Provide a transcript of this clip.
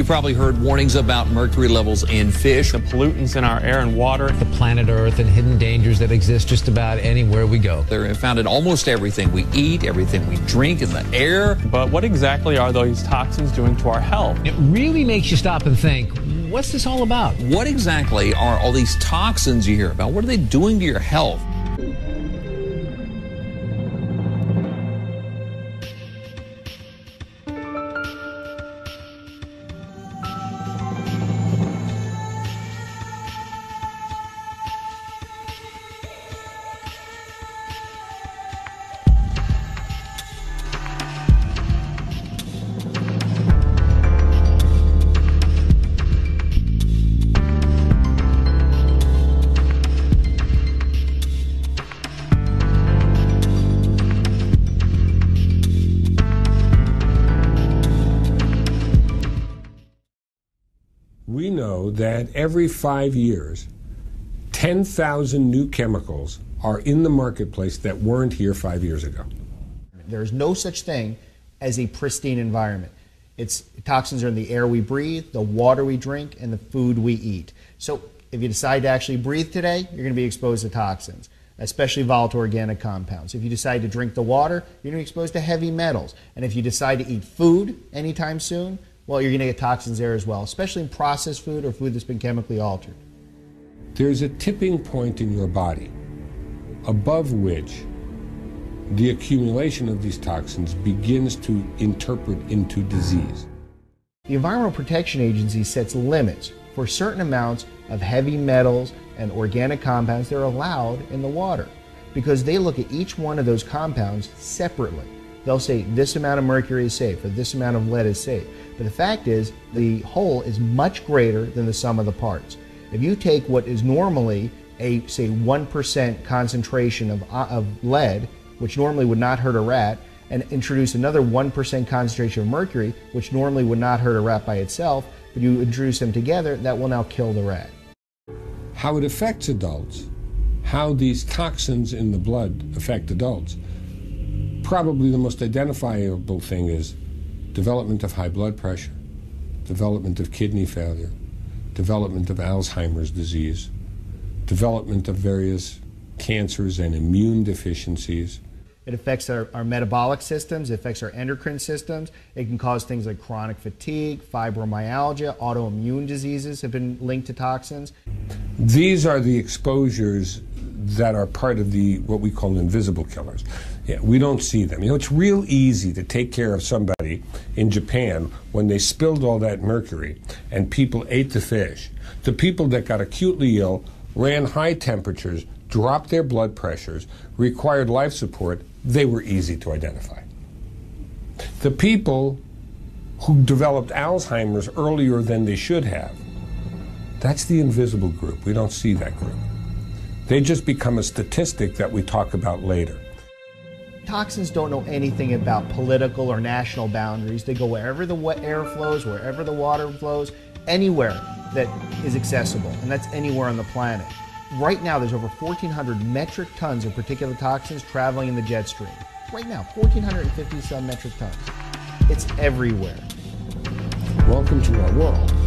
You probably heard warnings about mercury levels in fish. The pollutants in our air and water. The planet Earth and hidden dangers that exist just about anywhere we go. They're found in almost everything we eat, everything we drink, in the air. But what exactly are those toxins doing to our health? It really makes you stop and think, what's this all about? What exactly are all these toxins you hear about? What are they doing to your health? We know that every 5 years, 10,000 new chemicals are in the marketplace that weren't here 5 years ago. There's no such thing as a pristine environment. Toxins are in the air we breathe, the water we drink, and the food we eat. So if you decide to actually breathe today, you're going to be exposed to toxins, especially volatile organic compounds. If you decide to drink the water, you're going to be exposed to heavy metals. And if you decide to eat food anytime soon, well, you're going to get toxins there as well, especially in processed food or food that's been chemically altered. There's a tipping point in your body above which the accumulation of these toxins begins to interpret into disease. The Environmental Protection Agency sets limits for certain amounts of heavy metals and organic compounds that are allowed in the water because they look at each one of those compounds separately. They'll say this amount of mercury is safe or this amount of lead is safe. But the fact is, the whole is much greater than the sum of the parts. If you take what is normally a, say, 1% concentration of lead, which normally would not hurt a rat, and introduce another 1% concentration of mercury, which normally would not hurt a rat by itself, but you introduce them together, that will now kill the rat. How it affects adults, how these toxins in the blood affect adults, probably the most identifiable thing is development of high blood pressure, development of kidney failure, development of Alzheimer's disease, development of various cancers and immune deficiencies. It affects our metabolic systems, it affects our endocrine systems. It can cause things like chronic fatigue, fibromyalgia, autoimmune diseases have been linked to toxins. These are the exposures that are part of the what we call invisible killers. Yeah, we don't see them. You know, it's real easy to take care of somebody in Japan when they spilled all that mercury and people ate the fish. The people that got acutely ill, ran high temperatures, dropped their blood pressures, required life support, they were easy to identify. The people who developed Alzheimer's earlier than they should have, that's the invisible group. We don't see that group. They just become a statistic that we talk about later. Toxins don't know anything about political or national boundaries. They go wherever the air flows, wherever the water flows, anywhere that is accessible, and that's anywhere on the planet. Right now, there's over 1,400 metric tons of particulate toxins traveling in the jet stream. Right now, 1,450 some metric tons. It's everywhere. Welcome to our world.